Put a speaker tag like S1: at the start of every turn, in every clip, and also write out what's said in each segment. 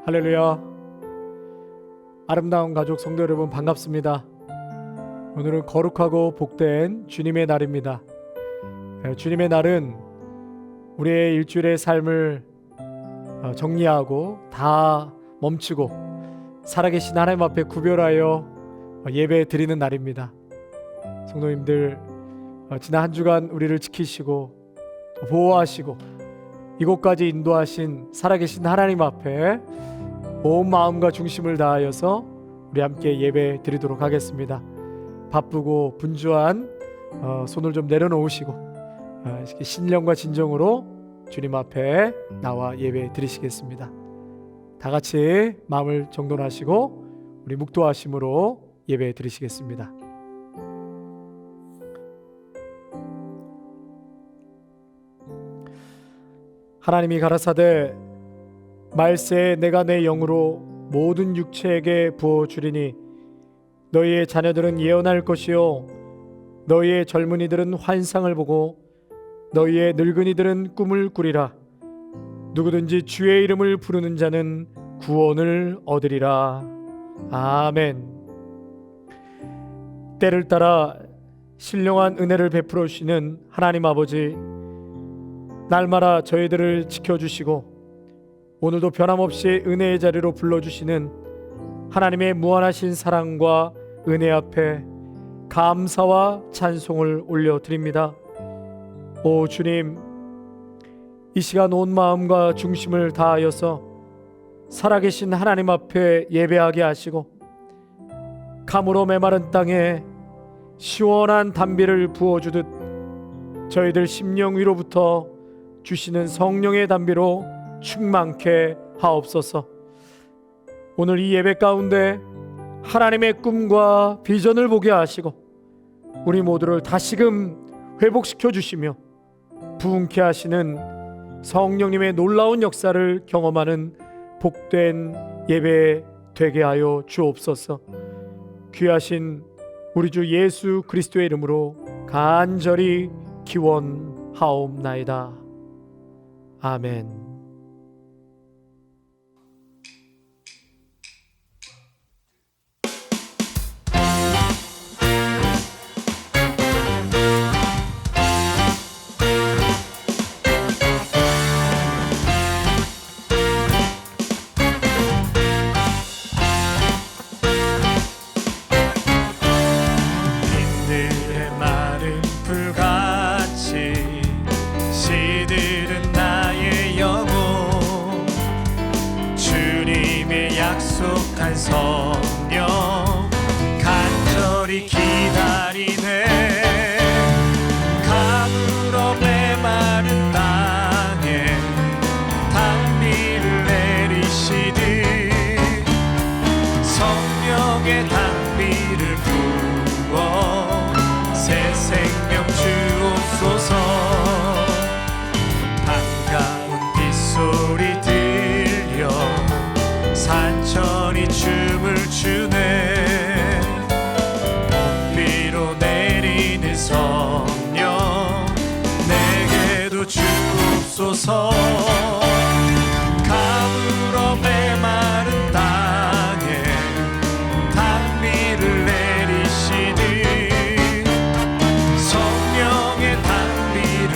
S1: 할렐루야. 아름다운 가족 성도 여러분, 반갑습니다. 오늘은 거룩하고 복된 주님의 날입니다. 주님의 날은 우리의 일주일의 삶을 정리하고 다 멈추고 살아계신 하나님 앞에 구별하여 예배 드리는 날입니다. 성도님들, 지난 한 주간 우리를 지키시고 보호하시고 이곳까지 인도하신 살아계신 하나님 앞에 온 마음과 중심을 다하여서 우리 함께 예배 드리도록 하겠습니다. 바쁘고 분주한 손을 좀 내려놓으시고 신령과 진정으로 주님 앞에 나와 예배 드리시겠습니다. 다 같이 마음을 정돈하시고 우리 묵도하심으로 예배 드리시겠습니다. 하나님이 가라사대 말세에 내가 내 영으로 모든 육체에게 부어주리니 너희의 자녀들은 예언할 것이요 너희의 젊은이들은 환상을 보고 너희의 늙은이들은 꿈을 꾸리라. 누구든지 주의 이름을 부르는 자는 구원을 얻으리라. 아멘. 때를 따라 신령한 은혜를 베풀어 주시는 하나님 아버지, 날마다 저희들을 지켜주시고 오늘도 변함없이 은혜의 자리로 불러주시는 하나님의 무한하신 사랑과 은혜 앞에 감사와 찬송을 올려드립니다. 오 주님, 이 시간 온 마음과 중심을 다하여서 살아계신 하나님 앞에 예배하게 하시고 감으로 메마른 땅에 시원한 담비를 부어주듯 저희들 심령 위로부터 주시는 성령의 담비로 충만케 하옵소서. 오늘 이 예배 가운데 하나님의 꿈과 비전을 보게 하시고 우리 모두를 다시금 회복시켜 주시며 부흥케 하시는 성령님의 놀라운 역사를 경험하는 복된 예배 되게 하여 주옵소서. 귀하신 우리 주 예수 그리스도의 이름으로 간절히 기원하옵나이다. 아멘.
S2: 약속한 성령 간절히 기다리네. 가물어 메마른 땅에 단비를 내리시듯 성령의 단비를 부어 새 생명 주옵소서. 반가운 빗소리 들려 산천이 춤을 추네. 봄비로 내리는 성령 내게도 주옵소서. 가물어 메마른 땅에 단비를 내리시듯 성령의 단비를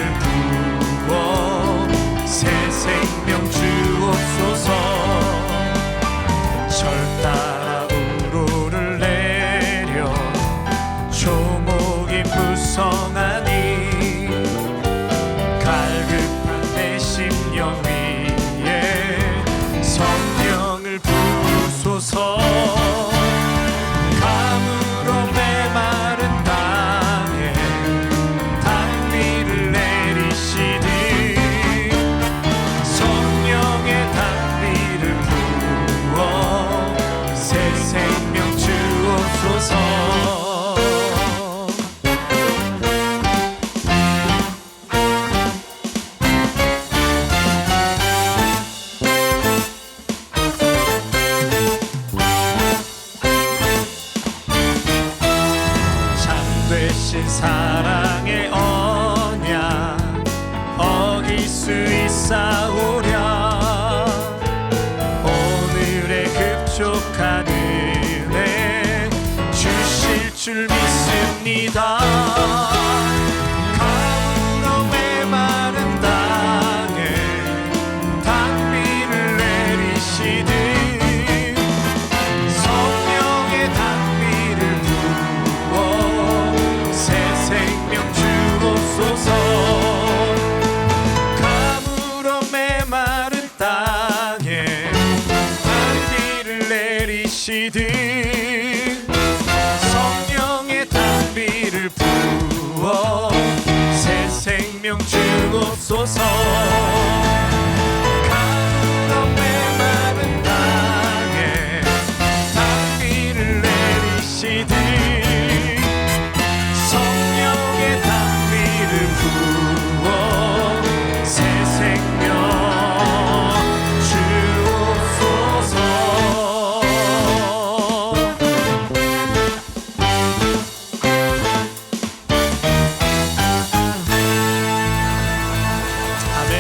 S2: 부어 새 생명 주옵소서. 절 따라 우로를 내려 조목이 무성하니 갈급한 내 심령 위에 성령을 부으소서. 가물어 메마른 땅에 단비를 내리시듯 성령의 단비를 부어 새 생명 주옵소서. 참되신 사랑의 언약 어길 수 있사오랴. 오늘 생명 주옵소서. 가물어 메마른 땅에 단비를 내리시듯 성령의 단비를 부어 새 생명 주옵소서. 아멘.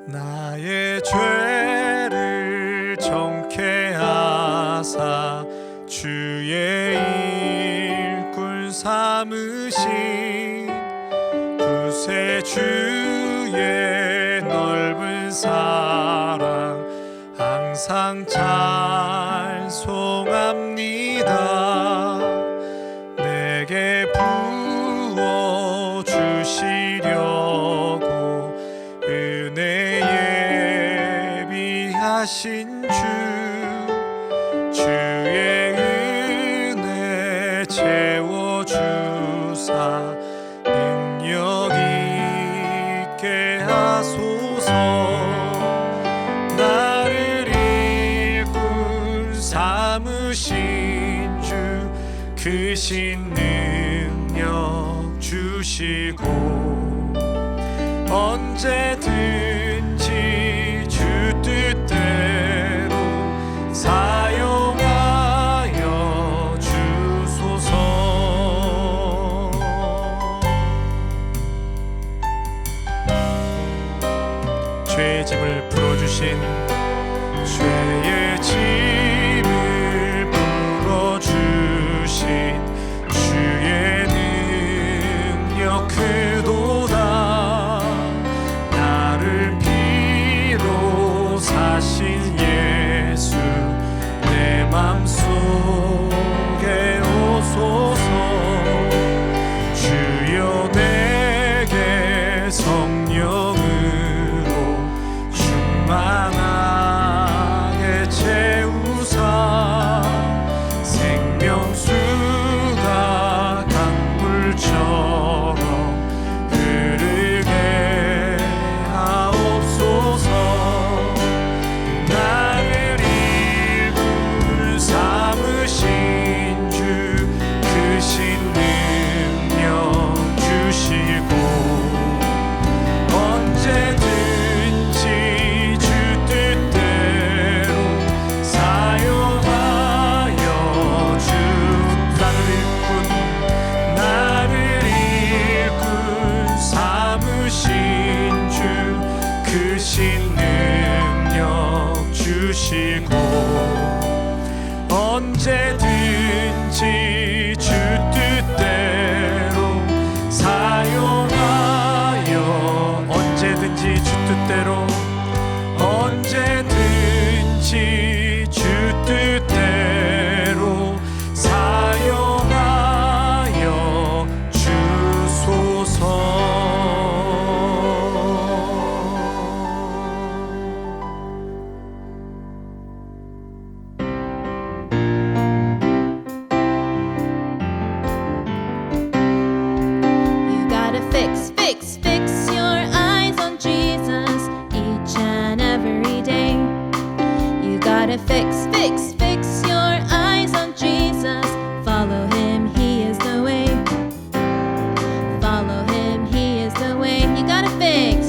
S2: 나의 죄를 정케 하사 주의 일꾼 삼으신 구세주의 넓은 사랑 항상 찬송합니다. 내게 부어 주시려고 은혜 예비하신 주의 은혜 채워주사 능력 있게 하소서. 나를 일꾼 삼으신 주 크신 능력 주시고 언제든지 주 뜻대로 사용하여 주소서. 죄의 짐을 풀어주신 죄의 짐을 풀어주신 주의 능력 크도다. 나를 피로 사신 예수 내 맘속에 오소서. 주여 내게 성령으로 충만하게 채우사 생명수가 강물처럼 흐르게 하옵소서. 나를 일꾼 삼으신 주 크신 능력 주시고 언제든지 주 뜻대로 사용하여 주. 나를 일꾼 삼으신 주 크신 능력 주시고 언제든지 주 뜻대로 사용하여 언제든지 주 뜻대로 언제든지 주 뜻대로 사용하여 주소서.
S3: You gotta fix your eyes on Jesus each and every day. You gotta fix your eyes on Jesus. Follow him, he is the way. Follow him, he is the way. You gotta fix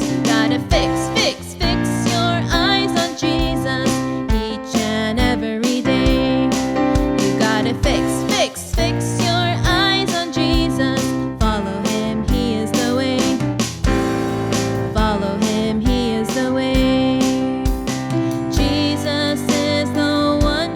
S3: your eyes on Jesus each and every day. You gotta fix your eyes on Jesus. Follow him, he is the way. Follow him, he is the way. Jesus is the one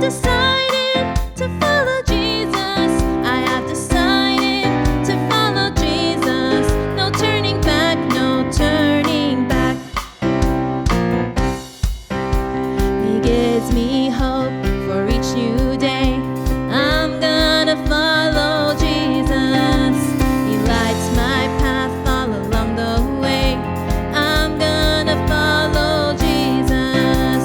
S3: decided to follow Jesus. I have decided to follow Jesus. No turning back, no turning back. He gives me hope for each new day. I'm gonna follow Jesus. He lights my path all along the way. I'm gonna follow Jesus.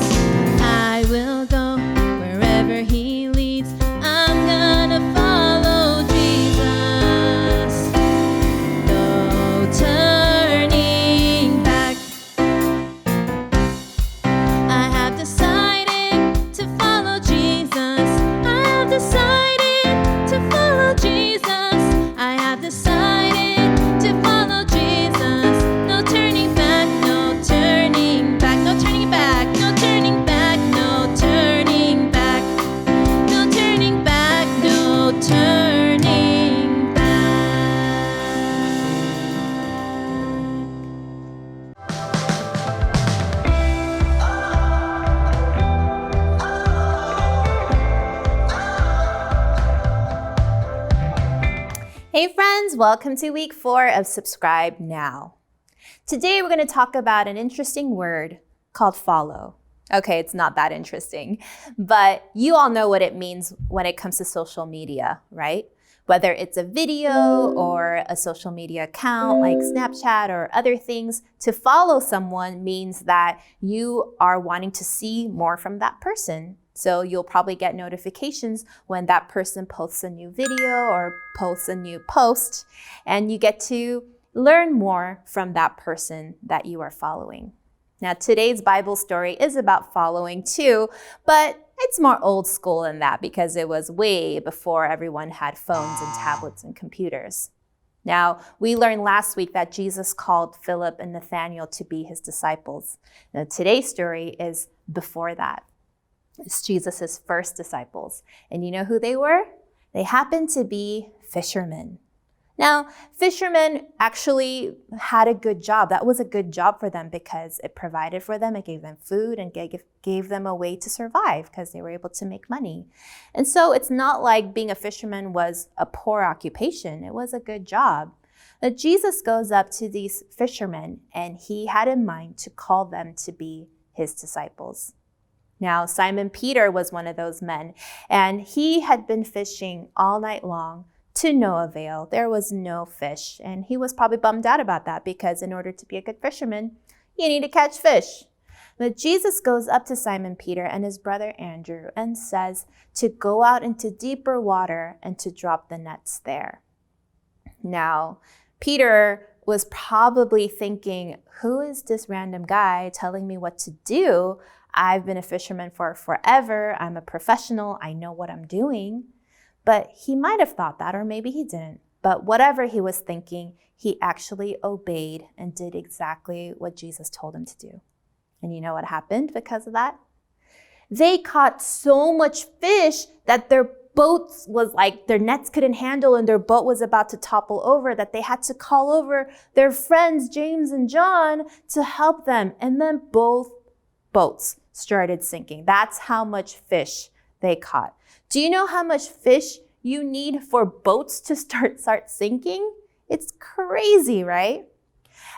S3: I will go wherever He leads. I'm gonna follow Jesus. No turning back. I have decided to follow Jesus. I have decided to follow Jesus. I have decided to follow Jesus. No turning back, no turning back, no turning back, no turning back, no turning back, no turning back, no turning back. Hey friends, welcome to week 4 of Subscribe Now. Today we're going to talk about an interesting word called follow. Okay, it's not that interesting, but you all know what it means when it comes to social media, right? Whether it's a video or a social media account like Snapchat or other things, to follow someone means that you are wanting to see more from that person. So you'll probably get notifications when that person posts a new video or posts a new post, and you get to learn more from that person that you are following. Now, today's Bible story is about following too, but it's more old school than that because it was way before everyone had phones and tablets and computers. Now, we learned last week that Jesus called Philip and Nathanael to be his disciples. Now, today's story is before that. It's Jesus' first disciples. And you know who they were? They happened to be fishermen. Now, fishermen actually had a good job. That was a good job for them because it provided for them, it gave them food, and gave them a way to survive because they were able to make money. And so it's not like being a fisherman was a poor occupation. It was a good job. But Jesus goes up to these fishermen, and he had in mind to call them to be his disciples. Now, Simon Peter was one of those men, and he had been fishing all night long to no avail. There was no fish, and he was probably bummed out about that because in order to be a good fisherman, you need to catch fish. But Jesus goes up to Simon Peter and his brother Andrew and says to go out into deeper water and to drop the nets there. Now, Peter was probably thinking, who is this random guy telling me what to do? I've been a fisherman for forever. I'm a professional. I know what I'm doing. But he might have thought that, or maybe he didn't. But whatever he was thinking, he actually obeyed and did exactly what Jesus told him to do. And you know what happened because of that? They caught so much fish that their boats was like, their nets couldn't handle and their boat was about to topple over, that they had to call over their friends, James and John, to help them. And then both boats started sinking. That's how much fish they caught. Do you know how much fish you need for boats to start sinking? It's crazy, right?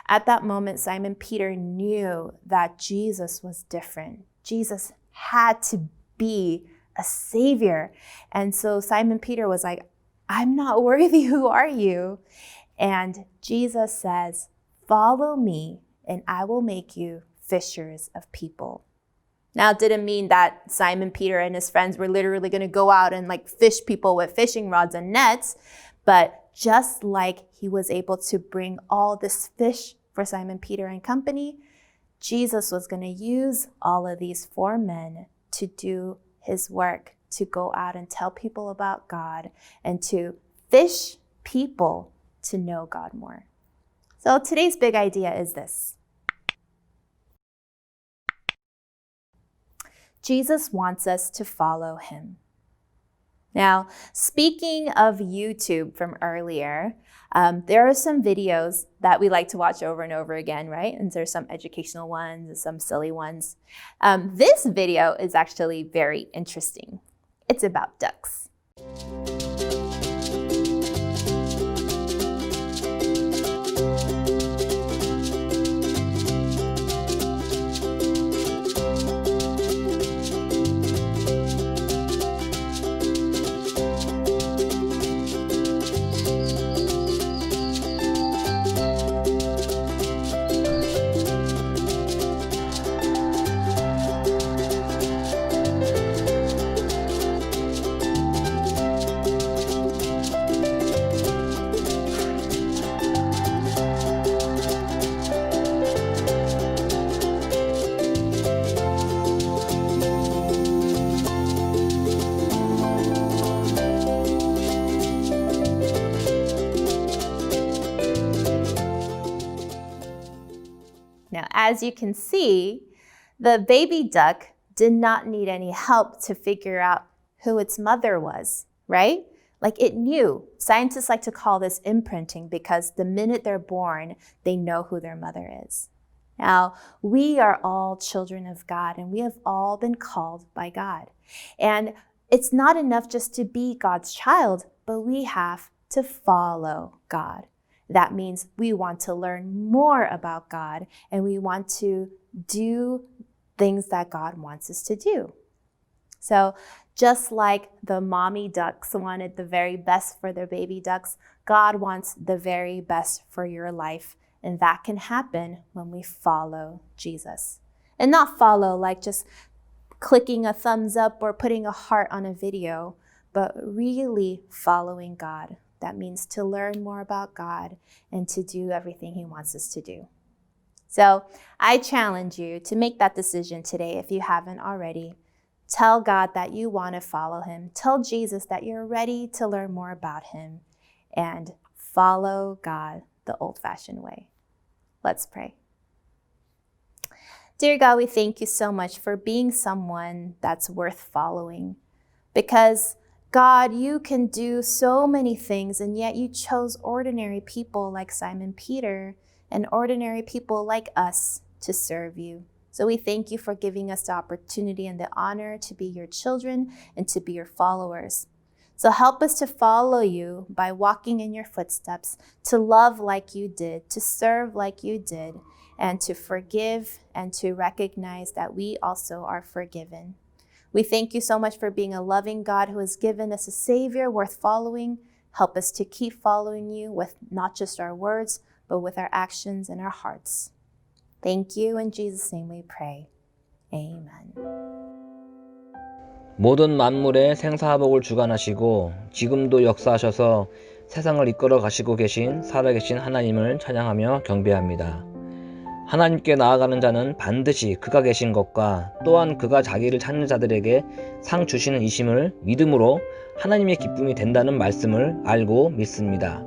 S3: At that moment, Simon Peter knew that Jesus was different. Jesus had to be a savior. And so Simon Peter was like, I'm not worthy. Who are you? And Jesus says, follow me and I will make you fishers of people. Now, it didn't mean that Simon Peter and his friends were literally going to go out and like fish people with fishing rods and nets, but just like he was able to bring all this fish for Simon Peter and company, Jesus was going to use all of these 4 men to do his work, to go out and tell people about God and to fish people to know God more. So today's big idea is this. Jesus wants us to follow him. Now, speaking of YouTube from earlier, there are some videos that we like to watch over and over again, right? And there's some educational ones and some silly ones. This video is actually very interesting.
S4: It's about ducks. Now, as you can see, the baby duck did not need any help to figure out who its mother was, right? Like it knew. Scientists like to call this imprinting because the minute they're born, they know who their mother is. Now, we are all children of God and we have all been called by God. And it's not enough just to be God's child, but we have to follow God. That means we want to learn more about God and we want to do things that God wants us to do. So just like the mommy ducks wanted the very best for their baby ducks, God wants the very best for your life. And that can happen when we follow Jesus. And not follow like just clicking a thumbs up or putting a heart on a video, but really following God. That means to learn more about God and to do everything He wants us to do. So I challenge you to make that decision today if you haven't already. Tell God that you want to follow Him. Tell Jesus that you're ready to learn more about Him and follow God the old-fashioned way. Let's pray. Dear God, we thank you so much for being someone that's worth following because God, you can do so many things, and yet you chose ordinary people like Simon Peter and ordinary people like us to serve you. So we thank you for giving us the opportunity and the honor to be your children and to be your followers. So help us to follow you by walking in your footsteps, to love like you did, to serve like you did, and to forgive and to recognize that we also are forgiven. We thank you so much for being a loving God who has given us a Savior worth following. Help us to keep following you with not just our words, but with our actions and our hearts. Thank you. In Jesus' name we pray. Amen.
S5: 모든 만물의 생사화복을 주관하시고 지금도 역사하셔서 세상을 이끌어 가시고 계신 살아계신 하나님을 찬양하며 경배합니다. 하나님께 나아가는 자는 반드시 그가 계신 것과 또한 그가 자기를 찾는 자들에게 상 주시는 이심을 믿음으로 하나님의 기쁨이 된다는 말씀을 알고 믿습니다.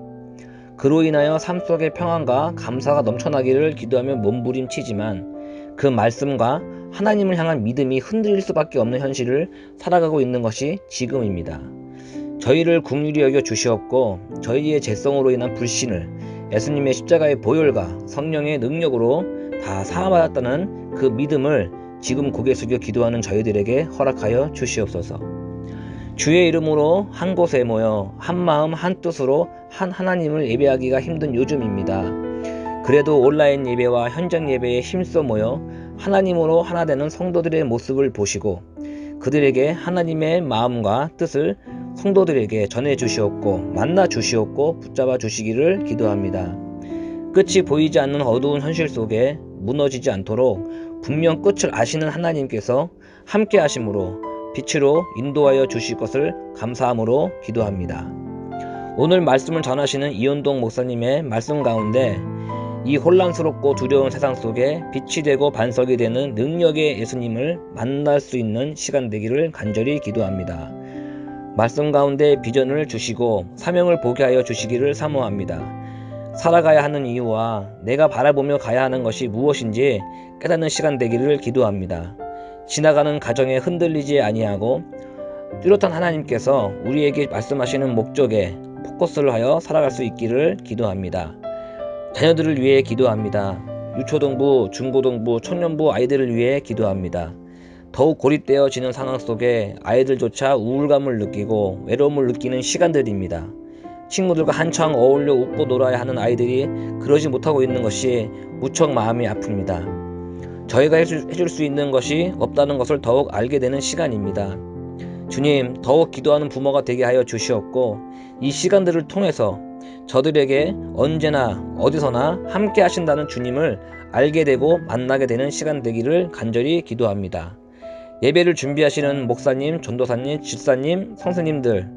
S5: 그로 인하여 삶 속의 평안과 감사가 넘쳐나기를 기도하며 몸부림치지만 그 말씀과 하나님을 향한 믿음이 흔들릴 수밖에 없는 현실을 살아가고 있는 것이 지금입니다. 저희를 긍휼히 여겨 주시옵고 저희의 죄성으로 인한 불신을 예수님의 십자가의 보혈과 성령의 능력으로 다 사함받았다는 그 믿음을 지금 고개 숙여 기도하는 저희들에게 허락하여 주시옵소서. 주의 이름으로 한 곳에 모여 한 마음 한 뜻으로 한 하나님을 예배하기가 힘든 요즘입니다. 그래도 온라인 예배와 현장 예배에 힘써 모여 하나님으로 하나 되는 성도들의 모습을 보시고 그들에게 하나님의 마음과 뜻을 성도들에게 전해 주시옵고 만나 주시옵고 붙잡아 주시기를 기도합니다. 끝이 보이지 않는 어두운 현실 속에 무너지지 않도록 분명 끝을 아시는 하나님께서 함께 하심으로 빛으로 인도하여 주실 것을 감사함으로 기도합니다. 오늘 말씀을 전하시는 이현동 목사님의 말씀 가운데 이 혼란스럽고 두려운 세상 속에 빛이 되고 반석이 되는 능력의 예수님을 만날 수 있는 시간 되기를 간절히 기도합니다. 말씀 가운데 비전을 주시고 사명을 보게 하여 주시기를 사모합니다. 살아가야 하는 이유와 내가 바라보며 가야 하는 것이 무엇인지 깨닫는 시간 되기를 기도합니다. 지나가는 가정에 흔들리지 아니하고 뚜렷한 하나님께서 우리에게 말씀하시는 목적에 포커스를 하여 살아갈 수 있기를 기도합니다. 자녀들을 위해 기도합니다. 유초등부, 중고등부, 청년부 아이들을 위해 기도합니다. 더욱 고립되어지는 상황 속에 아이들조차 우울감을 느끼고 외로움을 느끼는 시간들입니다. 친구들과 한창 어울려 웃고 놀아야 하는 아이들이 그러지 못하고 있는 것이 무척 마음이 아픕니다. 저희가 해줄 수 있는 것이 없다는 것을 더욱 알게 되는 시간입니다. 주님, 더욱 기도하는 부모가 되게 하여 주시옵고 이 시간들을 통해서 저들에게 언제나 어디서나 함께 하신다는 주님을 알게 되고 만나게 되는 시간 되기를 간절히 기도합니다. 예배를 준비하시는 목사님, 전도사님, 집사님, 선생님들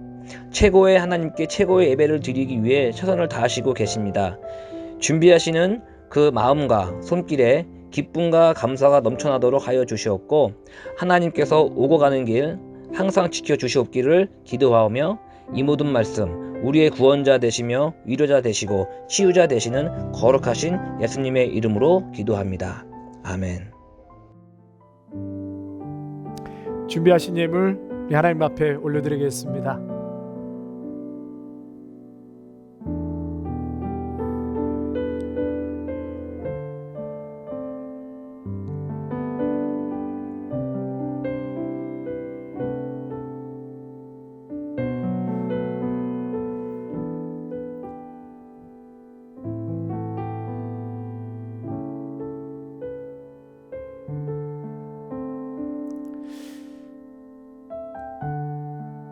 S5: 최고의 하나님께 최고의 예배를 드리기 위해 최선을 다하시고 계십니다. 준비하시는 그 마음과 손길에 기쁨과 감사가 넘쳐나도록 하여 주시옵고 하나님께서 오고 가는 길 항상 지켜주시옵기를 기도하며 이 모든 말씀 우리의 구원자 되시며 위로자 되시고 치유자 되시는 거룩하신 예수님의 이름으로 기도합니다. 아멘.
S1: 준비하신 예물 하나님 앞에 올려드리겠습니다.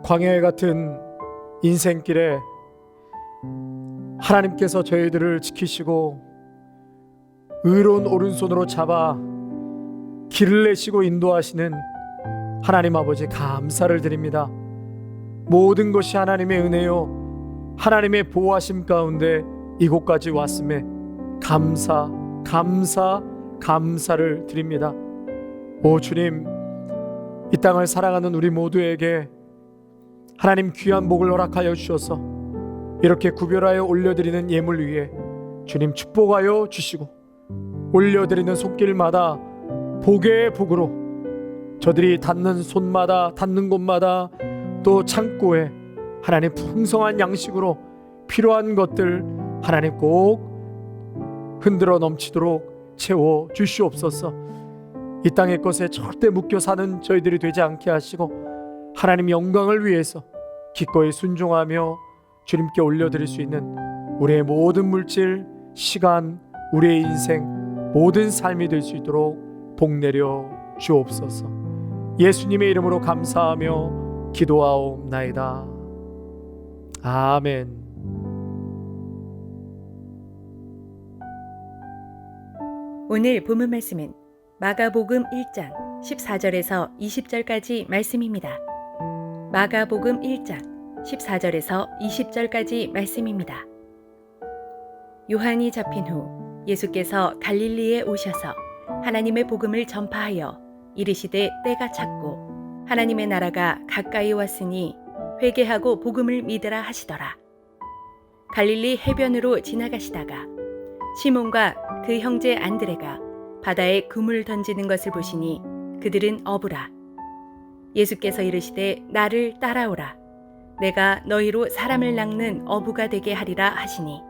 S1: 광야 같은 인생길에 하나님께서 저희들을 지키시고 의로운 오른손으로 잡아 길을 내시고 인도하시는 하나님 아버지 감사를 드립니다. 모든 것이 하나님의 은혜요 하나님의 보호하심 가운데 이곳까지 왔음에 감사를 드립니다. 오 주님, 이 땅을 살아가는 우리 모두에게 하나님 귀한 복을 허락하여 주셔서 이렇게 구별하여 올려드리는 예물 위에 주님 축복하여 주시고 올려드리는 손길마다 복의 복으로 저들이 닿는 손마다 닿는 곳마다 또 창고에 하나님 풍성한 양식으로 필요한 것들 하나님 꼭 흔들어 넘치도록 채워 주시옵소서. 이 땅의 것에 절대 묶여 사는 저희들이 되지 않게 하시고 하나님 영광을 위해서 기꺼이 순종하며 주님께 올려드릴 수 있는 우리의 모든 물질, 시간, 우리의 인생, 모든 삶이 될 수 있도록 복 내려 주옵소서. 예수님의 이름으로 감사하며 기도하옵나이다. 아멘.
S6: 오늘 본문 말씀은 마가복음 1장 14절에서 20절까지 말씀입니다. 마가복음 1장 14절에서 20절까지 말씀입니다. 요한이 잡힌 후 예수께서 갈릴리에 오셔서 하나님의 복음을 전파하여 이르시되 때가 찼고 하나님의 나라가 가까이 왔으니 회개하고 복음을 믿으라 하시더라. 갈릴리 해변으로 지나가시다가 시몬과 그 형제 안드레가 바다에 그물 던지는 것을 보시니 그들은 어부라. 예수께서 이르시되 나를 따라오라. 내가 너희로 사람을 낚는 어부가 되게 하리라 하시니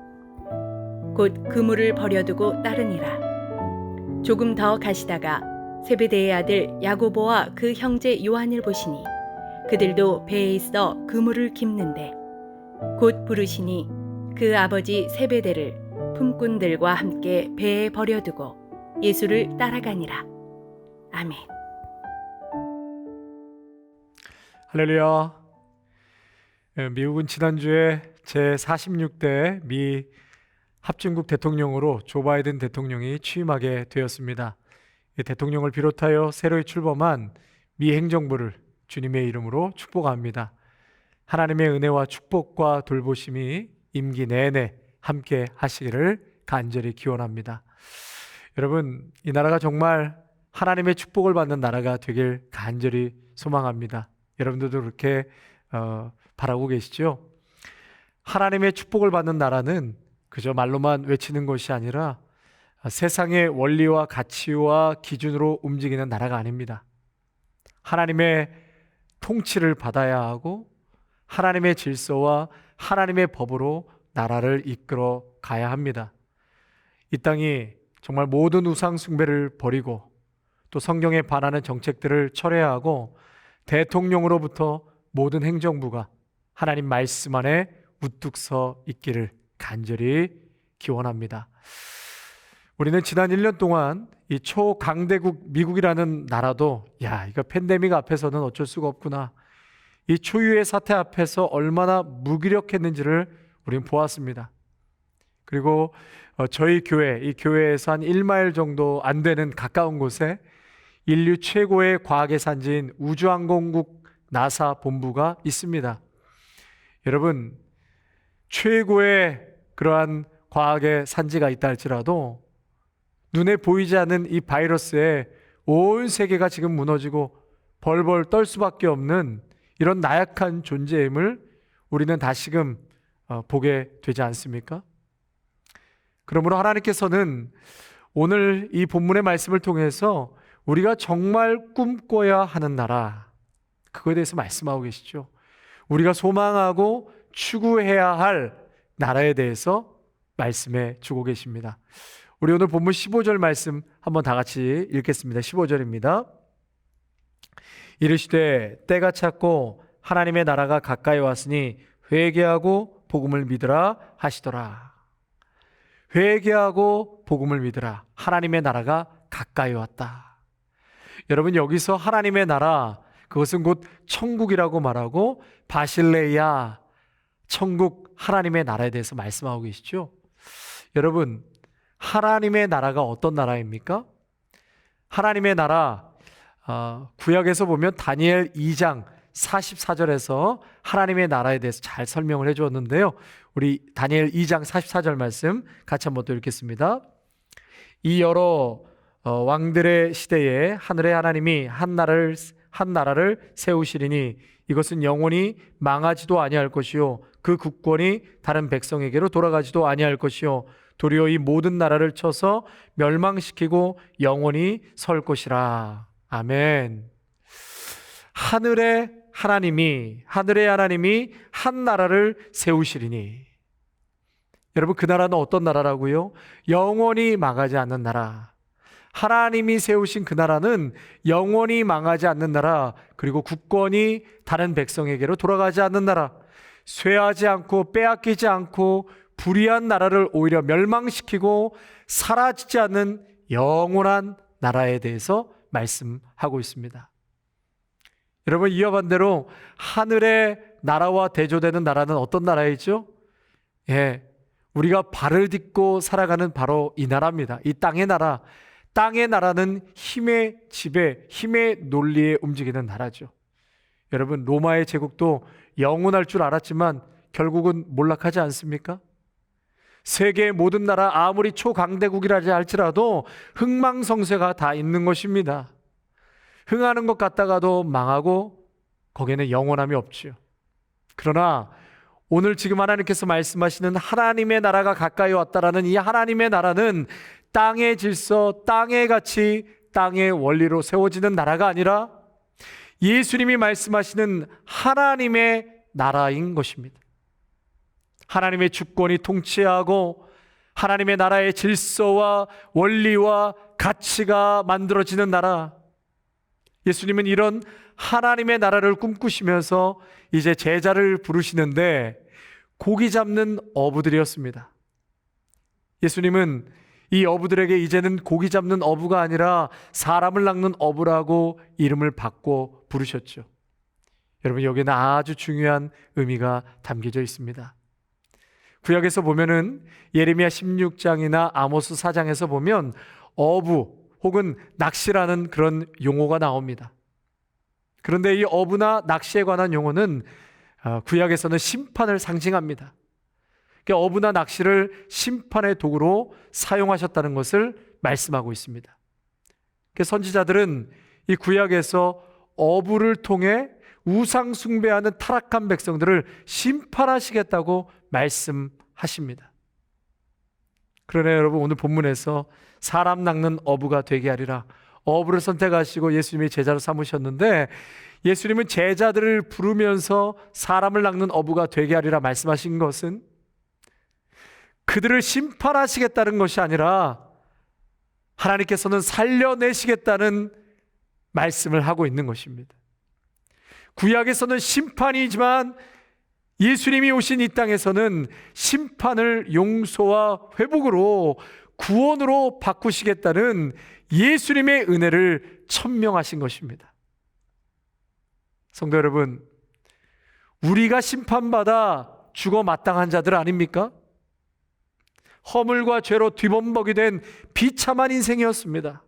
S6: 곧 그물을 버려두고 따르니라. 조금 더 가시다가 세베대의 아들 야고보와 그 형제 요한을 보시니 그들도 배에 있어 그물을 깁는데 곧 부르시니 그 아버지 세베대를 품꾼들과 함께 배에 버려두고 예수를 따라가니라. 아멘.
S1: 할렐루야. 미국은 지난주에 제46대 미 합중국 대통령으로 조 바이든 대통령이 취임하게 되었습니다. 대통령을 비롯하여 새로이 출범한 미 행정부를 주님의 이름으로 축복합니다. 하나님의 은혜와 축복과 돌보심이 임기 내내 함께 하시기를 간절히 기원합니다. 여러분, 이 나라가 정말 하나님의 축복을 받는 나라가 되길 간절히 소망합니다. 여러분들도 그렇게 바라고 계시죠? 하나님의 축복을 받는 나라는 그저 말로만 외치는 것이 아니라 세상의 원리와 가치와 기준으로 움직이는 나라가 아닙니다. 하나님의 통치를 받아야 하고 하나님의 질서와 하나님의 법으로 나라를 이끌어 가야 합니다. 이 땅이 정말 모든 우상 숭배를 버리고 또 성경에 반하는 정책들을 철회하고 대통령으로부터 모든 행정부가 하나님 말씀 안에 우뚝 서 있기를 간절히 기원합니다. 우리는 지난 1년 동안 이 초강대국 미국이라는 나라도 이거 팬데믹 앞에서는 어쩔 수가 없구나, 이 초유의 사태 앞에서 얼마나 무기력했는지를 우리는 보았습니다. 그리고 저희 교회, 이 교회에서 한 1마일 정도 안 되는 가까운 곳에 인류 최고의 과학의 산지인 우주항공국 나사 본부가 있습니다. 여러분, 최고의 그러한 과학의 산지가 있다 할지라도 눈에 보이지 않는 이 바이러스에 온 세계가 지금 무너지고 벌벌 떨 수밖에 없는 이런 나약한 존재임을 우리는 다시금 보게 되지 않습니까? 그러므로 하나님께서는 오늘 이 본문의 말씀을 통해서 우리가 정말 꿈꿔야 하는 나라, 그거에 대해서 말씀하고 계시죠. 우리가 소망하고 추구해야 할 나라에 대해서 말씀해 주고 계십니다. 우리 오늘 본문 15절 말씀 한번 다 같이 읽겠습니다. 15절입니다. 이르시되 때가 찼고 하나님의 나라가 가까이 왔으니 회개하고 복음을 믿으라 하시더라. 회개하고 복음을 믿으라. 하나님의 나라가 가까이 왔다. 여러분, 여기서 하나님의 나라, 그것은 곧 천국이라고 말하고 바실레야, 천국, 하나님의 나라에 대해서 말씀하고 계시죠. 여러분, 하나님의 나라가 어떤 나라입니까? 하나님의 나라, 구약에서 보면 다니엘 2장 44절에서 하나님의 나라에 대해서 잘 설명을 해 주었는데요. 우리 다니엘 2장 44절 말씀 같이 한번 또 읽겠습니다. 이 여러 왕들의 시대에 하늘의 하나님이 한 나라를 세우시리니 이것은 영원히 망하지도 아니할 것이요 그 국권이 다른 백성에게로 돌아가지도 아니할 것이요 도리어 이 모든 나라를 쳐서 멸망시키고 영원히 설 것이라. 아멘. 하늘의 하나님이 한 나라를 세우시리니, 여러분, 그 나라는 어떤 나라라고요? 영원히 망하지 않는 나라. 하나님이 세우신 그 나라는 영원히 망하지 않는 나라, 그리고 국권이 다른 백성에게로 돌아가지 않는 나라, 쇠하지 않고 빼앗기지 않고 불의한 나라를 오히려 멸망시키고 사라지지 않는 영원한 나라에 대해서 말씀하고 있습니다. 여러분, 이와 반대로 하늘의 나라와 대조되는 나라는 어떤 나라이죠? 우리가 발을 딛고 살아가는 바로 이 나라입니다. 이 땅의 나라. 땅의 나라는 힘의 지배, 힘의 논리에 움직이는 나라죠. 여러분, 로마의 제국도 영원할 줄 알았지만 결국은 몰락하지 않습니까? 세계의 모든 나라, 아무리 초강대국이라지 할지라도 흥망성쇠가 다 있는 것입니다. 흥하는 것 같다가도 망하고 거기에는 영원함이 없지요. 그러나 오늘 지금 하나님께서 말씀하시는 하나님의 나라가 가까이 왔다라는 이 하나님의 나라는 땅의 질서, 땅의 가치, 땅의 원리로 세워지는 나라가 아니라 예수님이 말씀하시는 하나님의 나라인 것입니다. 하나님의 주권이 통치하고 하나님의 나라의 질서와 원리와 가치가 만들어지는 나라. 예수님은 이런 하나님의 나라를 꿈꾸시면서 이제 제자를 부르시는데 고기 잡는 어부들이었습니다. 예수님은 이 어부들에게 이제는 고기 잡는 어부가 아니라 사람을 낚는 어부라고 이름을 바꿔 부르셨죠. 여러분, 여기는 아주 중요한 의미가 담겨져 있습니다. 구약에서 보면은 예레미야 16장이나 아모스 4장에서 보면 어부 혹은 낚시라는 그런 용어가 나옵니다. 그런데 이 어부나 낚시에 관한 용어는 구약에서는 심판을 상징합니다. 그러니까 어부나 낚시를 심판의 도구로 사용하셨다는 것을 말씀하고 있습니다. 그래서 선지자들은 이 구약에서 어부를 통해 우상 숭배하는 타락한 백성들을 심판하시겠다고 말씀하십니다. 그러나 여러분, 오늘 본문에서 사람 낚는 어부가 되게 하리라, 어부를 선택하시고 예수님이 제자로 삼으셨는데 예수님은 제자들을 부르면서 사람을 낚는 어부가 되게 하리라 말씀하신 것은 그들을 심판하시겠다는 것이 아니라 하나님께서는 살려내시겠다는 말씀을 하고 있는 것입니다. 구약에서는 심판이지만 예수님이 오신 이 땅에서는 심판을 용서와 회복으로 구원으로 바꾸시겠다는 예수님의 은혜를 천명하신 것입니다. 성도 여러분, 우리가 심판받아 죽어 마땅한 자들 아닙니까? 허물과 죄로 뒤범벅이 된 비참한 인생이었습니다.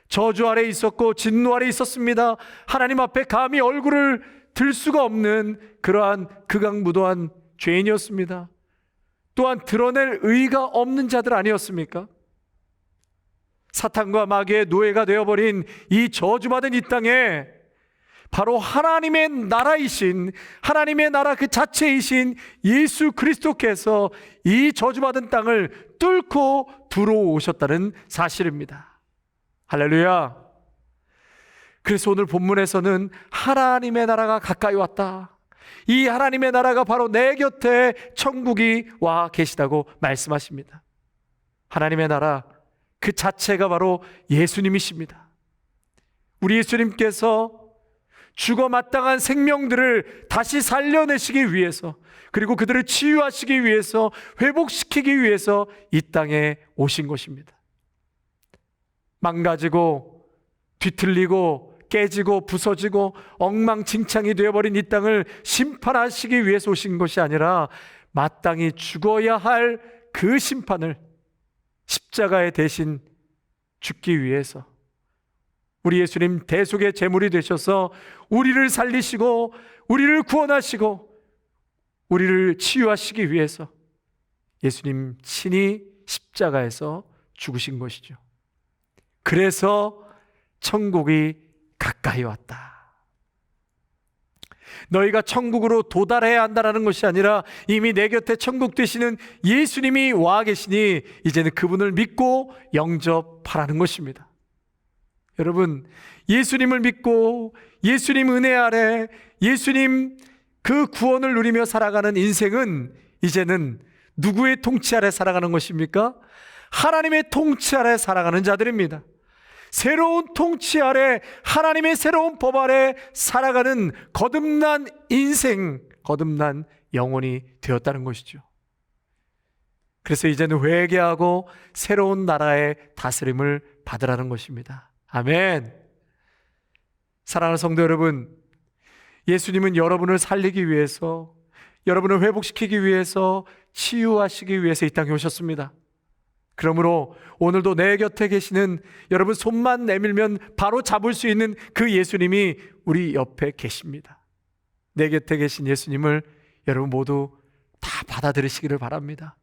S1: 저주 아래 있었고 진노 아래 있었습니다. 하나님 앞에 감히 얼굴을 들 수가 없는 그러한 극악무도한 죄인이었습니다. 또한 드러낼 의의가 없는 자들 아니었습니까? 사탄과 마귀의 노예가 되어버린 이 저주받은 이 땅에 바로 하나님의 나라이신, 하나님의 나라 그 자체이신 예수 그리스도께서 이 저주받은 땅을 뚫고 들어오셨다는 사실입니다. 할렐루야. 그래서 오늘 본문에서는 하나님의 나라가 가까이 왔다, 이 하나님의 나라가 바로 내 곁에 천국이 와 계시다고 말씀하십니다. 하나님의 나라 그 자체가 바로 예수님이십니다. 우리 예수님께서 죽어 마땅한 생명들을 다시 살려내시기 위해서, 그리고 그들을 치유하시기 위해서, 회복시키기 위해서 이 땅에 오신 것입니다. 망가지고 뒤틀리고 깨지고 부서지고 엉망진창이 되어버린 이 땅을 심판하시기 위해서 오신 것이 아니라 마땅히 죽어야 할 그 심판을 십자가에 대신 죽기 위해서 우리 예수님 대속의 제물이 되셔서 우리를 살리시고 우리를 구원하시고 우리를 치유하시기 위해서 예수님 친히 십자가에서 죽으신 것이죠. 그래서 천국이 가까이 왔다. 너희가 천국으로 도달해야 한다는 것이 아니라 이미 내 곁에 천국 되시는 예수님이 와 계시니 이제는 그분을 믿고 영접하라는 것입니다. 여러분, 예수님을 믿고 예수님 은혜 아래 예수님 그 구원을 누리며 살아가는 인생은 이제는 누구의 통치 아래 살아가는 것입니까? 하나님의 통치 아래 살아가는 자들입니다. 새로운 통치 아래, 하나님의 새로운 법 아래 살아가는 거듭난 인생, 거듭난 영혼이 되었다는 것이죠. 그래서 이제는 회개하고 새로운 나라의 다스림을 받으라는 것입니다. 아멘. 사랑하는 성도 여러분, 예수님은 여러분을 살리기 위해서, 여러분을 회복시키기 위해서, 치유하시기 위해서 이 땅에 오셨습니다. 그러므로 오늘도 내 곁에 계시는 여러분, 손만 내밀면 바로 잡을 수 있는 그 예수님이 우리 옆에 계십니다. 내 곁에 계신 예수님을 여러분 모두 다 받아들이시기를 바랍니다.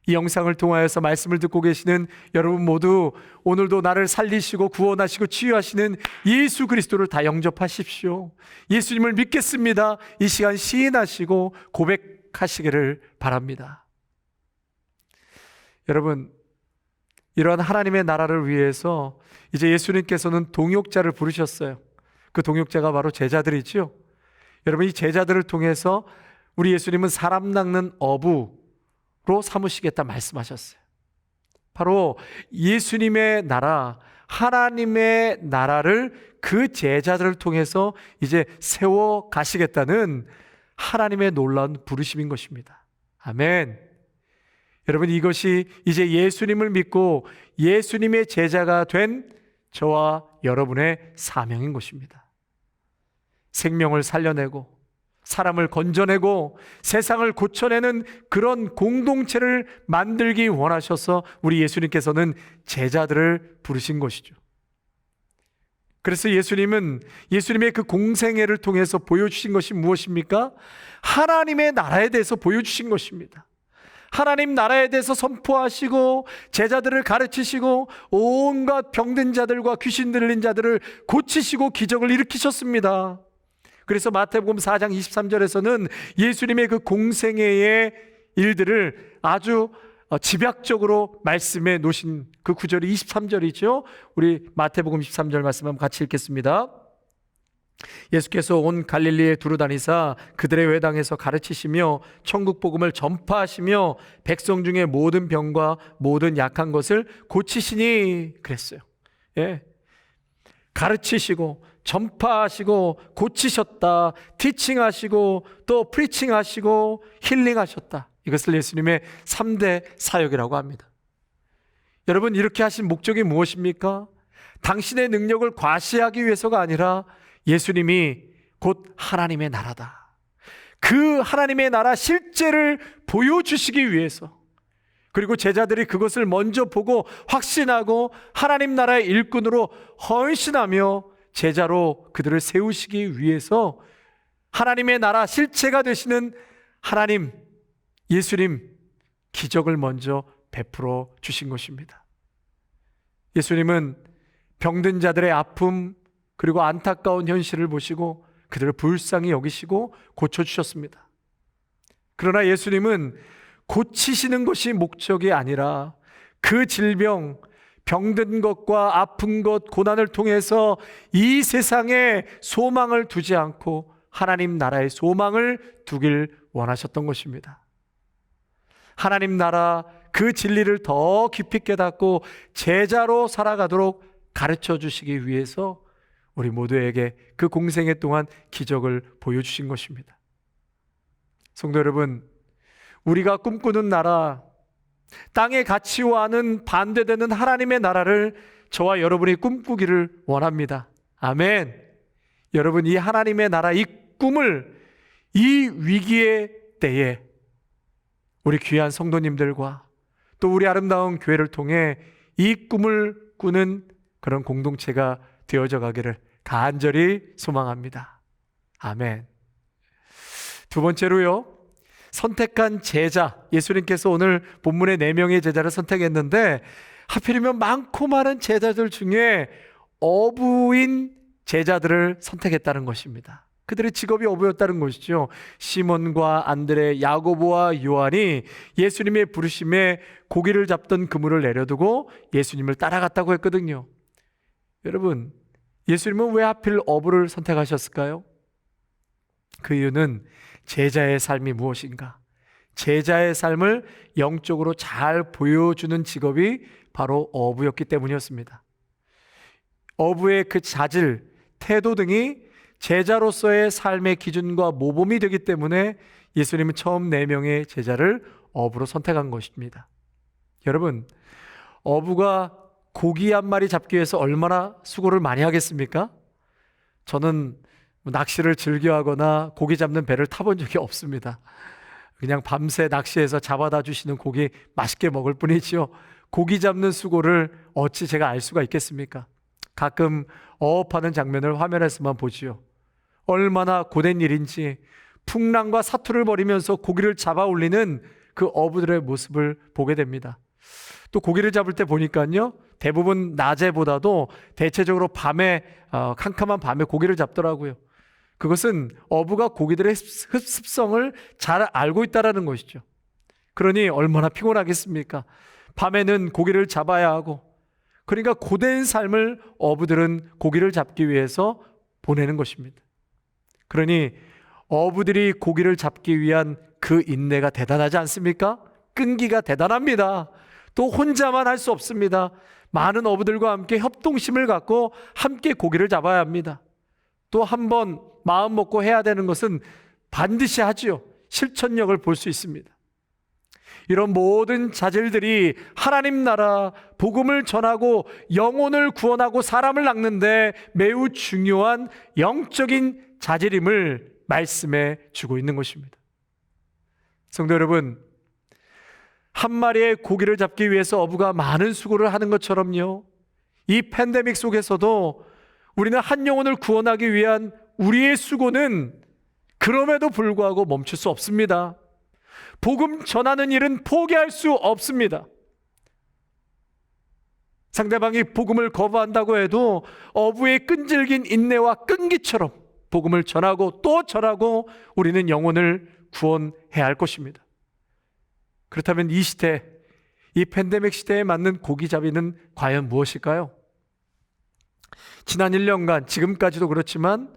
S1: 이 영상을 통하여서 말씀을 듣고 계시는 여러분 모두 오늘도 나를 살리시고 구원하시고 치유하시는 예수 그리스도를 다 영접하십시오. 예수님을 믿겠습니다. 이 시간 시인하시고 고백하시기를 바랍니다. 여러분, 이러한 하나님의 나라를 위해서 이제 예수님께서는 동역자를 부르셨어요. 그 동역자가 바로 제자들이지요. 여러분, 이 제자들을 통해서 우리 예수님은 사람 낚는 어부로 삼으시겠다 말씀하셨어요. 바로 예수님의 나라, 하나님의 나라를 그 제자들을 통해서 이제 세워 가시겠다는 하나님의 놀라운 부르심인 것입니다. 아멘. 여러분, 이것이 이제 예수님을 믿고 예수님의 제자가 된 저와 여러분의 사명인 것입니다. 생명을 살려내고 사람을 건져내고 세상을 고쳐내는 그런 공동체를 만들기 원하셔서 우리 예수님께서는 제자들을 부르신 것이죠. 그래서 예수님은 예수님의 그 공생애를 통해서 보여주신 것이 무엇입니까? 하나님의 나라에 대해서 보여주신 것입니다. 하나님 나라에 대해서 선포하시고 제자들을 가르치시고 온갖 병든 자들과 귀신 들린 자들을 고치시고 기적을 일으키셨습니다. 그래서 마태복음 4장 23절에서는 예수님의 그 공생애의 일들을 아주 집약적으로 말씀해 놓으신 그 구절이 23절이죠. 우리 마태복음 23절 말씀 한번 같이 읽겠습니다. 예수께서 온 갈릴리에 두루 다니사 그들의 회당에서 가르치시며 천국 복음을 전파하시며 백성 중에 모든 병과 모든 약한 것을 고치시니 그랬어요. 예. 가르치시고 전파하시고 고치셨다, 티칭하시고 또 프리칭하시고 힐링하셨다. 이것을 예수님의 3대 사역이라고 합니다. 여러분, 이렇게 하신 목적이 무엇입니까? 당신의 능력을 과시하기 위해서가 아니라 예수님이 곧 하나님의 나라다, 그 하나님의 나라 실제를 보여주시기 위해서, 그리고 제자들이 그것을 먼저 보고 확신하고 하나님 나라의 일꾼으로 헌신하며 제자로 그들을 세우시기 위해서 하나님의 나라 실체가 되시는 하나님, 예수님, 기적을 먼저 베풀어 주신 것입니다. 예수님은 병든 자들의 아픔 그리고 안타까운 현실을 보시고 그들을 불쌍히 여기시고 고쳐주셨습니다. 그러나 예수님은 고치시는 것이 목적이 아니라 그 질병, 병든 것과 아픈 것, 고난을 통해서 이 세상에 소망을 두지 않고 하나님 나라의 소망을 두길 원하셨던 것입니다. 하나님 나라 그 진리를 더 깊이 깨닫고 제자로 살아가도록 가르쳐 주시기 위해서 우리 모두에게 그 공생애 동안 기적을 보여주신 것입니다. 성도 여러분, 우리가 꿈꾸는 나라, 땅의 가치와는 반대되는 하나님의 나라를 저와 여러분이 꿈꾸기를 원합니다. 아멘. 여러분, 이 하나님의 나라, 이 꿈을 이 위기의 때에 우리 귀한 성도님들과 또 우리 아름다운 교회를 통해 이 꿈을 꾸는 그런 공동체가 되어져 가기를 간절히 소망합니다. 아멘. 두 번째로요, 선택한 제자, 예수님께서 오늘 본문에 4명의 제자를 선택했는데 하필이면 많고 많은 제자들 중에 어부인 제자들을 선택했다는 것입니다. 그들의 직업이 어부였다는 것이죠. 시몬과 안드레, 야고보와 요한이 예수님의 부르심에 고기를 잡던 그물을 내려두고 예수님을 따라갔다고 했거든요. 여러분, 예수님은 왜 하필 어부를 선택하셨을까요? 그 이유는 제자의 삶이 무엇인가? 제자의 삶을 영적으로 잘 보여주는 직업이 바로 어부였기 때문이었습니다. 어부의 그 자질, 태도 등이 제자로서의 삶의 기준과 모범이 되기 때문에 예수님은 처음 4명의 제자를 어부로 선택한 것입니다. 여러분, 어부가 고기 한 마리 잡기 위해서 얼마나 수고를 많이 하겠습니까? 저는 낚시를 즐겨하거나 고기 잡는 배를 타본 적이 없습니다. 그냥 밤새 낚시해서 잡아다 주시는 고기 맛있게 먹을 뿐이지요. 고기 잡는 수고를 어찌 제가 알 수가 있겠습니까? 가끔 어업하는 장면을 화면에서만 보지요. 얼마나 고된 일인지 풍랑과 사투를 벌이면서 고기를 잡아 올리는 그 어부들의 모습을 보게 됩니다. 또 고기를 잡을 때 보니까요, 대부분 낮에보다도 대체적으로 밤에, 캄캄한 밤에 고기를 잡더라고요. 그것은 어부가 고기들의 습성을 잘 알고 있다는 것이죠. 그러니 얼마나 피곤하겠습니까? 밤에는 고기를 잡아야 하고, 그러니까 고된 삶을 어부들은 고기를 잡기 위해서 보내는 것입니다. 그러니 어부들이 고기를 잡기 위한 그 인내가 대단하지 않습니까? 끈기가 대단합니다. 또 혼자만 할 수 없습니다. 많은 어부들과 함께 협동심을 갖고 함께 고기를 잡아야 합니다. 또 한 번 마음 먹고 해야 되는 것은 반드시 하지요. 실천력을 볼 수 있습니다. 이런 모든 자질들이 하나님 나라 복음을 전하고 영혼을 구원하고 사람을 낚는데 매우 중요한 영적인 자질임을 말씀해 주고 있는 것입니다. 성도 여러분, 한 마리의 고기를 잡기 위해서 어부가 많은 수고를 하는 것처럼요, 이 팬데믹 속에서도 우리는 한 영혼을 구원하기 위한 우리의 수고는 그럼에도 불구하고 멈출 수 없습니다. 복음 전하는 일은 포기할 수 없습니다. 상대방이 복음을 거부한다고 해도 어부의 끈질긴 인내와 끈기처럼 복음을 전하고 또 전하고 우리는 영혼을 구원해야 할 것입니다. 그렇다면 이 시대, 이 팬데믹 시대에 맞는 고기잡이는 과연 무엇일까요? 지난 1년간, 지금까지도 그렇지만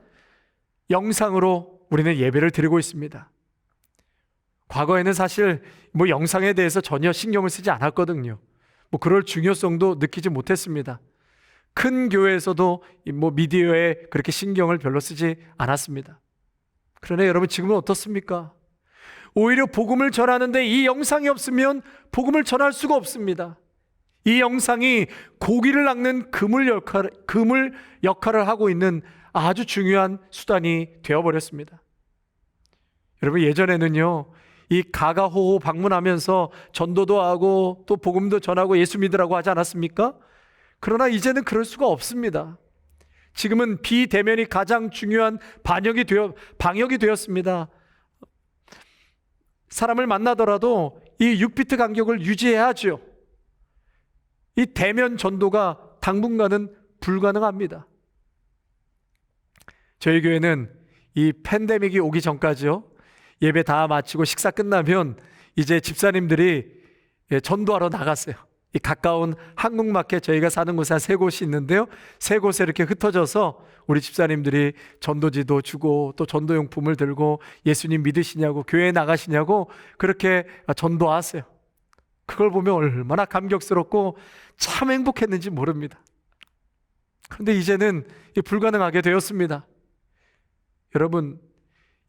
S1: 영상으로 우리는 예배를 드리고 있습니다. 과거에는 사실 영상에 대해서 전혀 신경을 쓰지 않았거든요. 그럴 중요성도 느끼지 못했습니다. 큰 교회에서도 뭐 미디어에 그렇게 신경을 별로 쓰지 않았습니다. 그러나 여러분 지금은 어떻습니까? 오히려 복음을 전하는데 이 영상이 없으면 복음을 전할 수가 없습니다. 이 영상이 고기를 낚는 그물 역할을 하고 있는 아주 중요한 수단이 되어버렸습니다. 여러분 예전에는요, 이 가가호호 방문하면서 전도도 하고 또 복음도 전하고 예수 믿으라고 하지 않았습니까? 그러나 이제는 그럴 수가 없습니다. 지금은 비대면이 가장 중요한 방역이 되었습니다. 사람을 만나더라도 이 6피트 간격을 유지해야죠. 이 대면 전도가 당분간은 불가능합니다. 저희 교회는 이 팬데믹이 오기 전까지요, 예배 다 마치고 식사 끝나면 이제 집사님들이 전도하러 나갔어요. 이 가까운 한국마켓, 저희가 사는 곳에 한 3곳이 있는데요, 3곳에 이렇게 흩어져서 우리 집사님들이 전도지도 주고 또 전도용품을 들고 예수님 믿으시냐고, 교회에 나가시냐고 그렇게 전도하세요. 그걸 보면 얼마나 감격스럽고 참 행복했는지 모릅니다. 그런데 이제는 불가능하게 되었습니다. 여러분,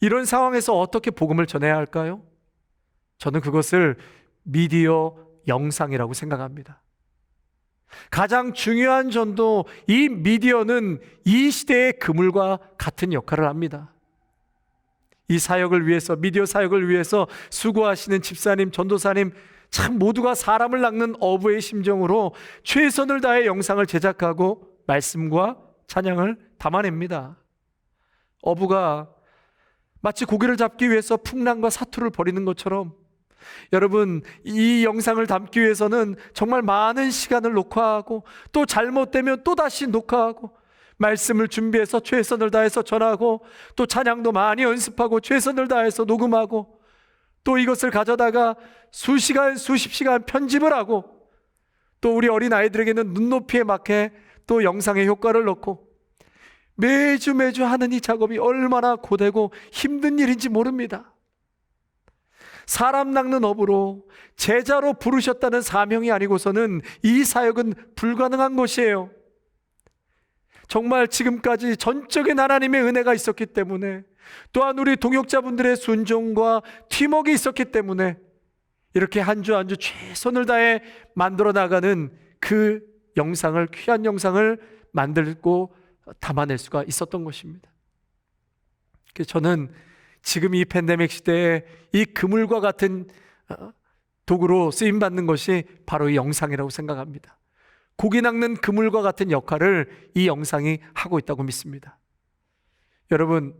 S1: 이런 상황에서 어떻게 복음을 전해야 할까요? 저는 그것을 미디어 영상이라고 생각합니다. 가장 중요한 전도, 이 미디어는 이 시대의 그물과 같은 역할을 합니다. 이 사역을 위해서, 미디어 사역을 위해서 수고하시는 집사님, 전도사님, 참 모두가 사람을 낚는 어부의 심정으로 최선을 다해 영상을 제작하고 말씀과 찬양을 담아냅니다. 어부가 마치 고기를 잡기 위해서 풍랑과 사투를 벌이는 것처럼, 여러분 이 영상을 담기 위해서는 정말 많은 시간을 녹화하고 또 잘못되면 또 다시 녹화하고 말씀을 준비해서 최선을 다해서 전하고 또 찬양도 많이 연습하고 최선을 다해서 녹음하고 또 이것을 가져다가 수시간 수십 시간 편집을 하고 또 우리 어린 아이들에게는 눈높이에 맞게 또 영상의 효과를 넣고 매주 하는 이 작업이 얼마나 고되고 힘든 일인지 모릅니다. 사람 낚는 업으로 제자로 부르셨다는 사명이 아니고서는 이 사역은 불가능한 것이에요. 정말 지금까지 전적인 하나님의 은혜가 있었기 때문에, 또한 우리 동역자분들의 순종과 팀워크가 있었기 때문에 이렇게 한 주 한 주 최선을 다해 만들어 나가는 그 영상을, 귀한 영상을 만들고 담아낼 수가 있었던 것입니다. 그래서 저는 지금 이 팬데믹 시대에 이 그물과 같은 도구로 쓰임받는 것이 바로 이 영상이라고 생각합니다. 고기 낚는 그물과 같은 역할을 이 영상이 하고 있다고 믿습니다. 여러분,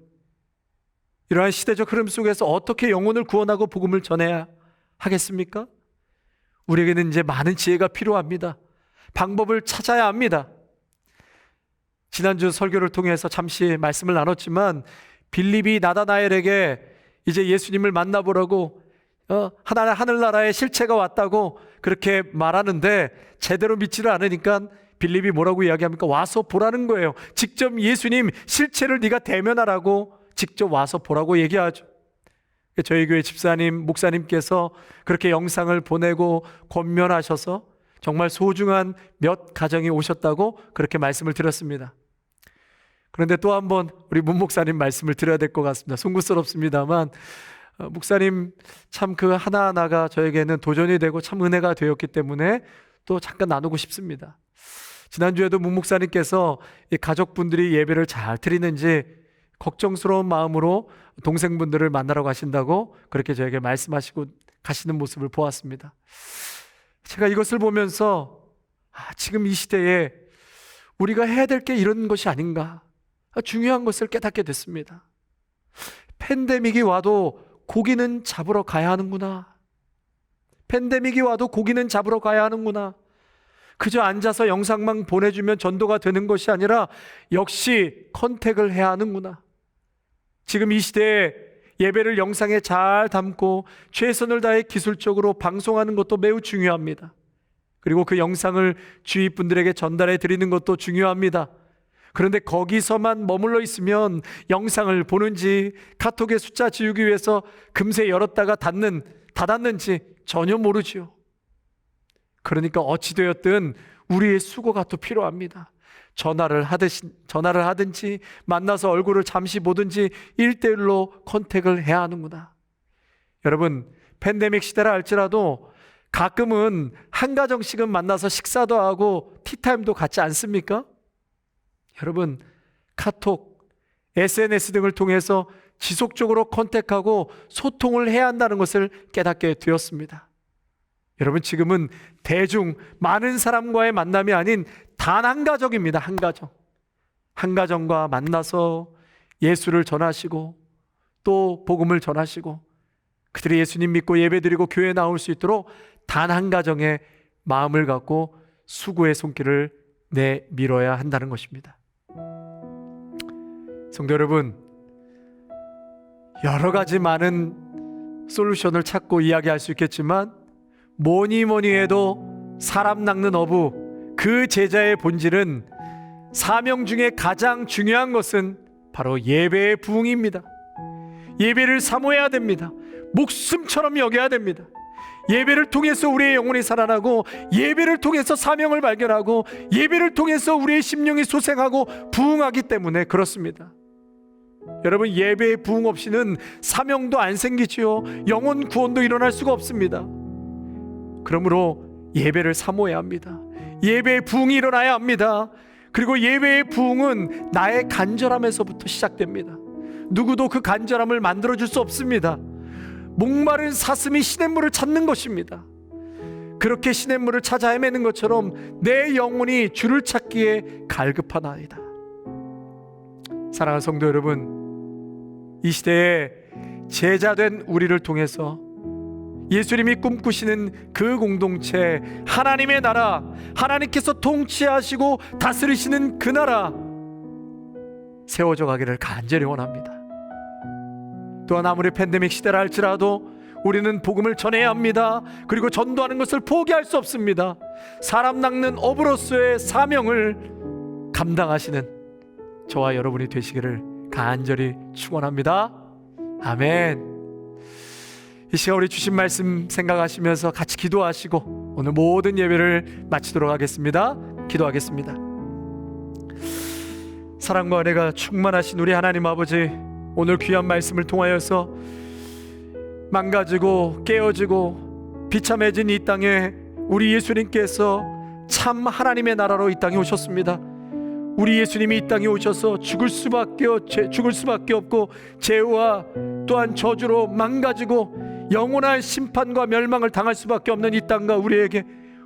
S1: 이러한 시대적 흐름 속에서 어떻게 영혼을 구원하고 복음을 전해야 하겠습니까? 우리에게는 이제 많은 지혜가 필요합니다. 방법을 찾아야 합니다. 지난주 설교를 통해서 잠시 말씀을 나눴지만 빌립이 나다나엘에게 이제 예수님을 만나보라고 하늘나라의 실체가 왔다고 그렇게 말하는데 제대로 믿지를 않으니까 빌립이 뭐라고 이야기합니까? 와서 보라는 거예요. 직접 예수님 실체를 네가 대면하라고 직접 와서 보라고 얘기하죠. 저희 교회 집사님, 목사님께서 그렇게 영상을 보내고 권면하셔서 정말 소중한 몇 가정이 오셨다고 그렇게 말씀을 드렸습니다. 그런데 또 한 번 우리 문 목사님 말씀을 드려야 될 것 같습니다. 송구스럽습니다만 목사님 참 그 하나하나가 저에게는 도전이 되고 참 은혜가 되었기 때문에 또 잠깐 나누고 싶습니다. 지난주에도 문 목사님께서 이 가족분들이 예배를 잘 드리는지 걱정스러운 마음으로 동생분들을 만나러 가신다고 그렇게 저에게 말씀하시고 가시는 모습을 보았습니다. 제가 이것을 보면서 지금 이 시대에 우리가 해야 될 게 이런 것이 아닌가, 중요한 것을 깨닫게 됐습니다. 팬데믹이 와도 고기는 잡으러 가야 하는구나. 팬데믹이 와도 고기는 잡으러 가야 하는구나. 그저 앉아서 영상만 보내주면 전도가 되는 것이 아니라 역시 컨택을 해야 하는구나. 지금 이 시대에 예배를 영상에 잘 담고 최선을 다해 기술적으로 방송하는 것도 매우 중요합니다. 그리고 그 영상을 주위 분들에게 전달해 드리는 것도 중요합니다. 그런데 거기서만 머물러 있으면 영상을 보는지 카톡의 숫자 지우기 위해서 금세 열었다가 닫았는지 전혀 모르지요. 그러니까 어찌되었든 우리의 수고가 또 필요합니다. 전화를 하든지 만나서 얼굴을 잠시 보든지 1대1로 컨택을 해야 하는구나. 여러분, 팬데믹 시대라 할지라도 가끔은 한 가정씩은 만나서 식사도 하고 티타임도 갖지 않습니까? 여러분, 카톡, SNS 등을 통해서 지속적으로 컨택하고 소통을 해야 한다는 것을 깨닫게 되었습니다. 여러분, 지금은 대중 많은 사람과의 만남이 아닌 단 한 가정입니다. 한 가정. 한 가정과 만나서 예수를 전하시고 또 복음을 전하시고 그들이 예수님 믿고 예배드리고 교회에 나올 수 있도록 단 한 가정의 마음을 갖고 수고의 손길을 내밀어야 한다는 것입니다. 성도 여러분, 여러 가지 많은 솔루션을 찾고 이야기할 수 있겠지만 뭐니 해도 사람 낚는 어부, 그 제자의 본질은 사명 중에 가장 중요한 것은 바로 예배의 부흥입니다. 예배를 사모해야 됩니다. 목숨처럼 여겨야 됩니다. 예배를 통해서 우리의 영혼이 살아나고, 예배를 통해서 사명을 발견하고, 예배를 통해서 우리의 심령이 소생하고 부흥하기 때문에 그렇습니다. 여러분, 예배의 부흥 없이는 사명도 안 생기지요. 영혼 구원도 일어날 수가 없습니다. 그러므로 예배를 사모해야 합니다. 예배의 부흥이 일어나야 합니다. 그리고 예배의 부흥은 나의 간절함에서부터 시작됩니다. 누구도 그 간절함을 만들어줄 수 없습니다. 목마른 사슴이 시냇물을 찾는 것입니다. 그렇게 시냇물을 찾아 헤매는 것처럼 내 영혼이 주를 찾기에 갈급하나이다. 사랑하는 성도 여러분, 이 시대에 제자된 우리를 통해서 예수님이 꿈꾸시는 그 공동체, 하나님의 나라, 하나님께서 통치하시고 다스리시는 그 나라 세워져 가기를 간절히 원합니다. 또한 아무리 팬데믹 시대라 할지라도 우리는 복음을 전해야 합니다. 그리고 전도하는 것을 포기할 수 없습니다. 사람 낚는 어부로서의 사명을 감당하시는 저와 여러분이 되시기를 간절히 축원합니다. 아멘. 이 시간 우리 주신 말씀 생각하시면서 같이 기도하시고 오늘 모든 예배를 마치도록 하겠습니다. 기도하겠습니다. 사랑과 은혜가 충만하신 우리 하나님 아버지, 오늘 귀한 말씀을 통하여서 망가지고 깨어지고 비참해진 이 땅에 우리 예수님께서 참 하나님의 나라로 이 땅에 오셨습니다. 우리 예수님이 이 땅에 오셔서 죽을 수밖에 없고 죄와 또한 저주로 망가지고 영원한 심판과 멸망을 당할 수밖에 없는 이 땅과 우리에게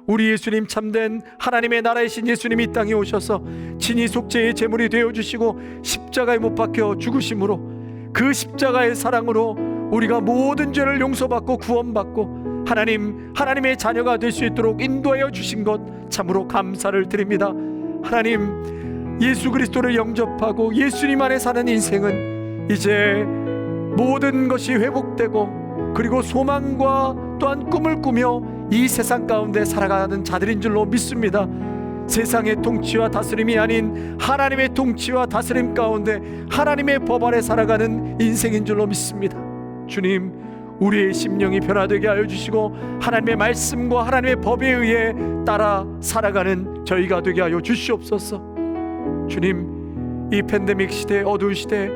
S1: 우리 예수님, 참된 하나님의 나라이신 예수님이 이 땅에 오셔서 친히 속죄의 제물이 되어주시고 십자가에 못 박혀 죽으심으로, 그 십자가의 사랑으로 우리가 모든 죄를 용서받고 구원받고 하나님의 자녀가 될 수 있도록 인도하여 주신 것 참으로 감사를 드립니다. 하나님, 예수 그리스도를 영접하고 예수님 안에 사는 인생은 이제 모든 것이 회복되고, 그리고 소망과 또한 꿈을 꾸며 이 세상 가운데 살아가는 자들인 줄로 믿습니다. 세상의 통치와 다스림이 아닌 하나님의 통치와 다스림 가운데 하나님의 법 아래 살아가는 인생인 줄로 믿습니다. 주님, 우리의 심령이 변화되게 하여 주시고 하나님의 말씀과 하나님의 법에 의해 따라 살아가는 저희가 되게 하여 주시옵소서. 주님, 이 팬데믹 시대, 어두운 시대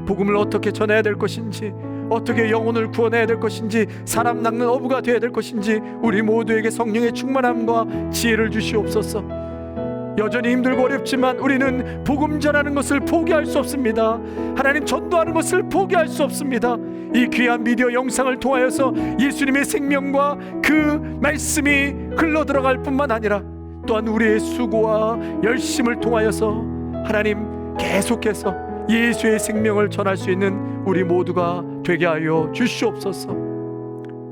S1: 복음을 어떻게 전해야 될 것인지, 어떻게 영혼을 구원해야 될 것인지, 사람 낚는 어부가 되어야 될 것인지 우리 모두에게 성령의 충만함과 지혜를 주시옵소서. 여전히 힘들고 어렵지만 우리는 복음 전하는 것을 포기할 수 없습니다. 하나님, 전도하는 것을 포기할 수 없습니다. 이 귀한 미디어 영상을 통하여서 예수님의 생명과 그 말씀이 흘러들어갈 뿐만 아니라 또한 우리의 수고와 열심을 통하여서 하나님 계속해서 예수의 생명을 전할 수 있는 우리 모두가 되게 하여 주시옵소서.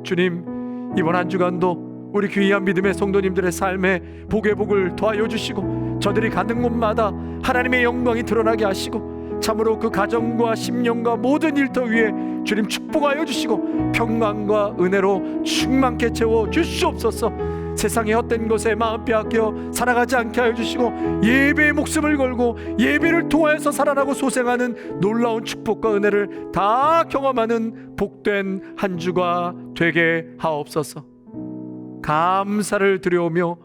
S1: 주님, 이번 한 주간도 우리 귀한 믿음의 성도님들의 삶에 복의 복을 더하여 주시고 저들이 가는 곳마다 하나님의 영광이 드러나게 하시고 참으로 그 가정과 심령과 모든 일터 위에 주님 축복하여 주시고 평강과 은혜로 충만케 채워 주시옵소서. 세상의 헛된 것에 마음 빼앗겨 살아가지 않게 하여 주시고 예배의 목숨을 걸고 예배를 통하여서 살아나고 소생하는 놀라운 축복과 은혜를 다 경험하는 복된 한 주가 되게 하옵소서. 감사를 드려오며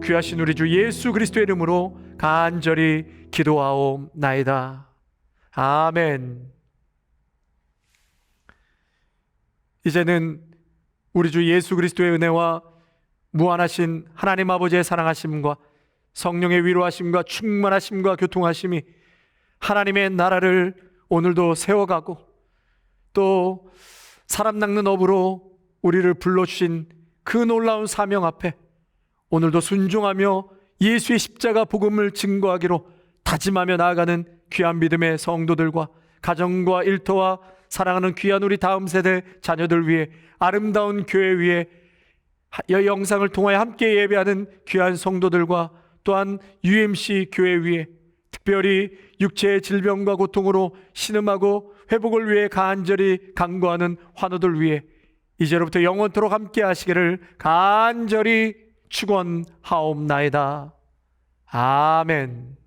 S1: 귀하신 우리 주 예수 그리스도의 이름으로 간절히 기도하옵나이다. 아멘. 이제는 우리 주 예수 그리스도의 은혜와 무한하신 하나님 아버지의 사랑하심과 성령의 위로하심과 충만하심과 교통하심이 하나님의 나라를 오늘도 세워가고 또 사람 낚는 업으로 우리를 불러주신 그 놀라운 사명 앞에 오늘도 순종하며 예수의 십자가 복음을 증거하기로 다짐하며 나아가는 귀한 믿음의 성도들과 가정과 일터와 사랑하는 귀한 우리 다음 세대 자녀들 위해 아름다운 교회 위에 이 영상을 통하여 함께 예배하는 귀한 성도들과 또한 UMC 교회 위에 특별히 육체의 질병과 고통으로 신음하고 회복을 위해 간절히 간구하는 환우들 위해 이제로부터 영원토록 함께 하시기를 간절히 축원하옵나이다. 아멘.